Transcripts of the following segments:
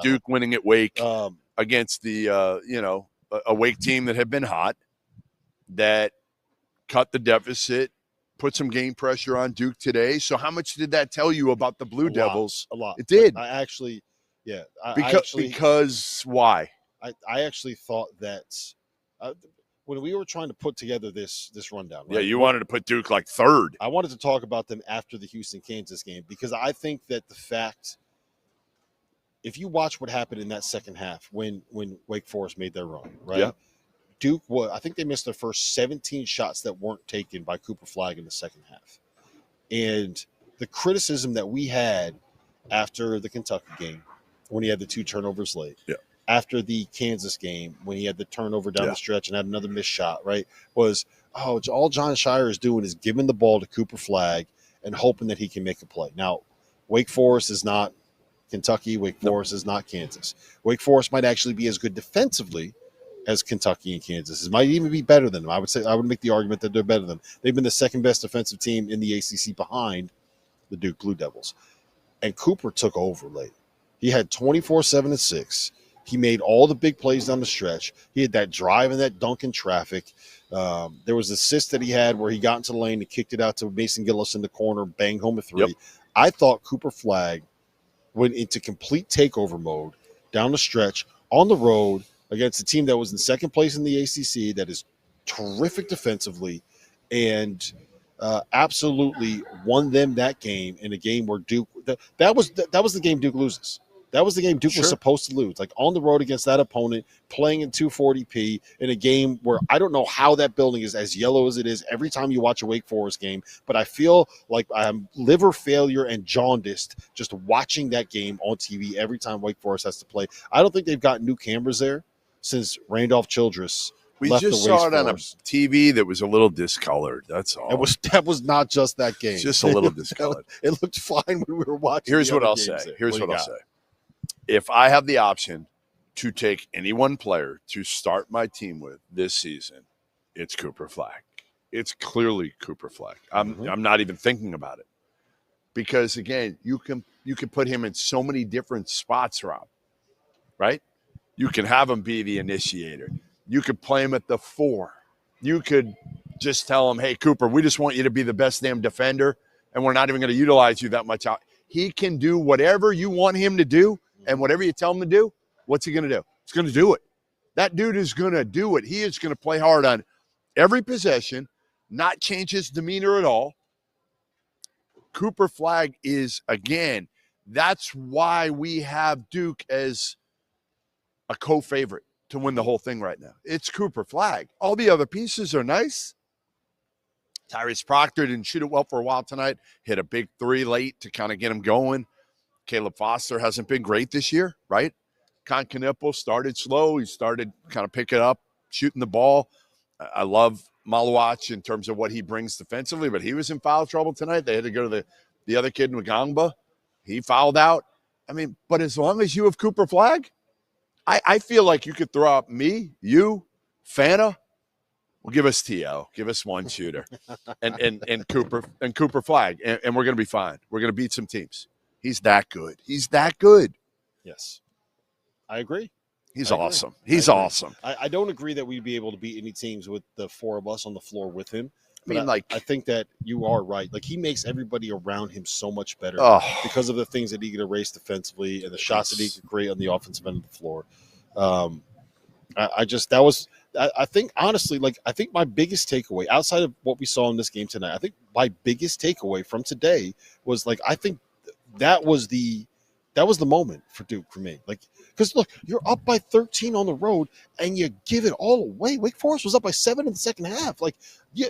Duke winning at Wake against the a Wake team that had been hot, that cut the deficit, put some game pressure on Duke today. So how much did that tell you about the Blue Devils? A lot. It did. I actually, because why? I actually thought that when we were trying to put together this rundown, right? Yeah, you wanted to put Duke like third. I wanted to talk about them after the Houston-Kansas game because I think that the fact, if you watch what happened in that second half when Wake Forest made their run, right? Yeah. Duke, I think they missed their first 17 shots that weren't taken by Cooper Flagg in the second half. And the criticism that we had after the Kentucky game when he had the 2 turnovers late, after the Kansas game when he had the turnover down the stretch and had another missed shot, right, was, all John Shire is doing is giving the ball to Cooper Flagg and hoping that he can make a play. Now, Wake Forest is not Kentucky. Wake Forest is not Kansas. Wake Forest might actually be as good defensively as Kentucky and Kansas. It might even be better than them. I would make the argument that they're better than them. They've been the second best defensive team in the ACC behind the Duke Blue Devils. And Cooper took over late. He had 24-7 and 6. He made all the big plays down the stretch. He had that drive and that dunk in traffic. There was an assist that he had where he got into the lane and kicked it out to Mason Gillis in the corner, banged home a 3. Yep. I thought Cooper Flagg went into complete takeover mode down the stretch on the road against a team that was in second place in the ACC, that is terrific defensively, and absolutely won them that game in a game where Duke that was the game Duke loses. That was the game Duke was supposed to lose, like on the road against that opponent, playing in 240p in a game where I don't know how that building is as yellow as it is every time you watch a Wake Forest game, but I feel like I'm liver failure and jaundiced just watching that game on TV every time Wake Forest has to play. I don't think they've got new cameras there since Randolph Childress left the Wake Forest. We just saw it on a TV that was a little discolored. That's all. That was not just that game. It's just a little discolored. It looked fine when we were watching. Here's what I'll say. If I have the option to take any one player to start my team with this season, it's Cooper Flagg. It's clearly Cooper Flagg. I'm not even thinking about it. Because again, you can put him in so many different spots, Rob. Right? You can have him be the initiator. You could play him at the 4. You could just tell him, hey, Cooper, we just want you to be the best damn defender, and we're not even going to utilize you that much out. He can do whatever you want him to do, and whatever you tell him to do, what's he going to do? He's going to do it. That dude is going to do it. He is going to play hard on every possession, not change his demeanor at all. Cooper Flagg is, again, that's why we have Duke as a co-favorite to win the whole thing right now. It's Cooper Flagg. All the other pieces are nice. Tyrese Proctor didn't shoot it well for a while tonight. Hit a big 3 late to kind of get him going. Caleb Foster hasn't been great this year, right? Con Knipple started slow. He started kind of picking up, shooting the ball. I love Malawach in terms of what he brings defensively, but he was in foul trouble tonight. They had to go to the other kid, Ngangba. He fouled out. I mean, but as long as you have Cooper Flagg, I feel like you could throw out me, you, Fanta. Well, give us T.O. Give us one shooter. and Cooper Flagg. And we're going to be fine. We're going to beat some teams. He's that good. He's that good. Yes. I agree. He's awesome. He's awesome. I don't agree that we'd be able to beat any teams with the 4 of us on the floor with him. I think that you are right. Like, he makes everybody around him so much better because of the things that he can erase defensively and the shots that he can create on the offensive end of the floor. I think, honestly, I think my biggest takeaway outside of what we saw in this game tonight, I think my biggest takeaway from today was, I think that was the moment for Duke for me. Because look, you're up by 13 on the road and you give it all away. Wake Forest was up by 7 in the second half.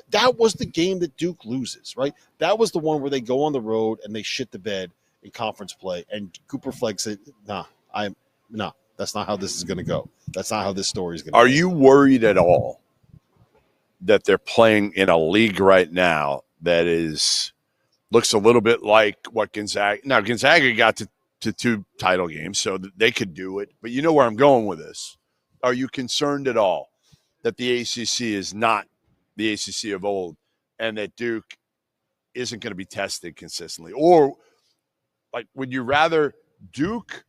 That was the game that Duke loses, right? That was the one where they go on the road and they shit the bed in conference play. And Cooper Flagg said, that's not how this is going to go. That's not how this story is going to go. Are you worried at all that they're playing in a league right now that looks a little bit like what Gonzaga – now, Gonzaga got to 2 title games, so they could do it. But you know where I'm going with this. Are you concerned at all that the ACC is not the ACC of old and that Duke isn't going to be tested consistently? Or, would you rather Duke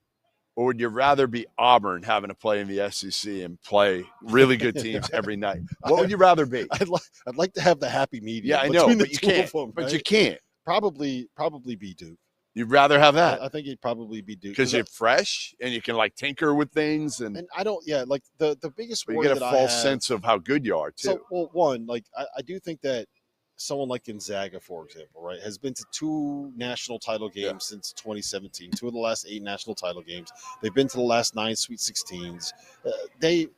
or would you rather be Auburn having to play in the SEC and play really good teams every night? What would you rather be? I'd like to have the happy medium. Yeah, I know, but you can't. But you can't. Probably be Duke. You'd rather have that? I think it'd probably be Duke because you're fresh and you can like tinker with things, and I don't. Yeah, like the biggest. But you get a false sense of how good you are too. So, well, one, like I do think that someone like Gonzaga, for example, right, has been to 2 national title games since 2017. 2 of the last 8 national title games. They've been to the last 9 Sweet 16s. They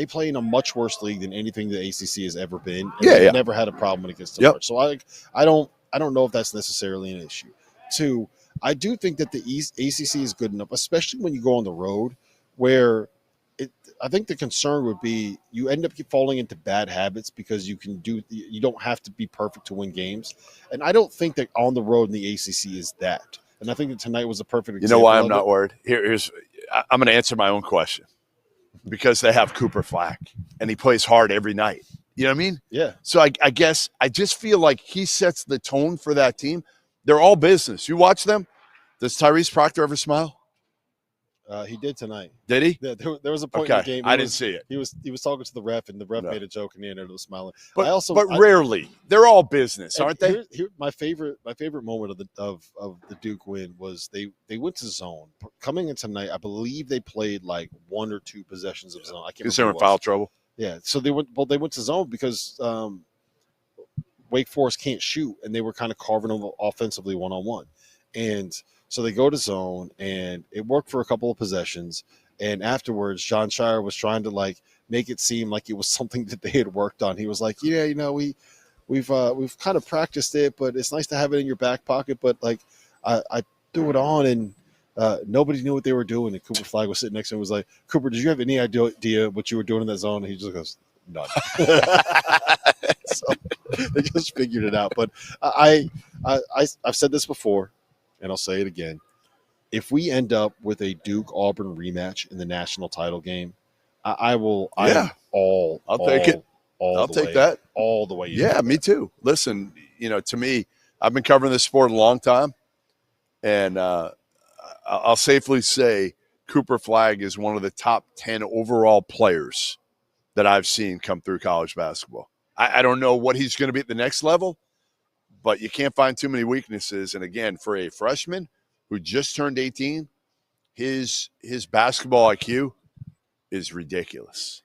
play in a much worse league than anything the ACC has ever been. And they've never had a problem when it gets to March. So I don't know if that's necessarily an issue. 2, I do think that the ACC is good enough, especially when you go on the road, where I think the concern would be you end up falling into bad habits because you don't have to be perfect to win games. And I don't think that on the road in the ACC is that. And I think that tonight was a perfect example. You know why I'm not worried? I'm going to answer my own question. Because they have Cooper Flagg, and he plays hard every night. You know what I mean? Yeah. So I guess I just feel like he sets the tone for that team. They're all business. You watch them. Does Tyrese Proctor ever smile? He did tonight. Did he? Yeah, there was a point in the game. I didn't see it. He was talking to the ref, and the ref made a joke, and he ended up smiling. But rarely. They're all business, aren't they? My favorite moment of the Duke win was they went to zone. Coming in tonight, I believe they played like 1 or 2 possessions of zone. I can't remember. Because they're in foul trouble. Yeah, so they went to zone because Wake Forest can't shoot, and they were kind of carving them offensively one-on-one. And so they go to zone, and it worked for a couple of possessions. And afterwards, John Shire was trying to like make it seem like it was something that they had worked on. He was like, "Yeah, you know, we've kind of practiced it, but it's nice to have it in your back pocket." But like, I threw it on, and nobody knew what they were doing. And Cooper Flagg was sitting next to him and was like, "Cooper, did you have any idea what you were doing in that zone?" And he just goes, "None." So they just figured it out. But I've said this before, and I'll say it again. If we end up with a Duke-Auburn rematch in the national title game, I'll take it. I'll take that all the way. Yeah, me too. Listen, to me, I've been covering this sport a long time, and I'll safely say Cooper Flagg is one of the top 10 overall players that I've seen come through college basketball. I don't know what he's going to be at the next level, but you can't find too many weaknesses. And again, for a freshman who just turned 18, his basketball IQ is ridiculous.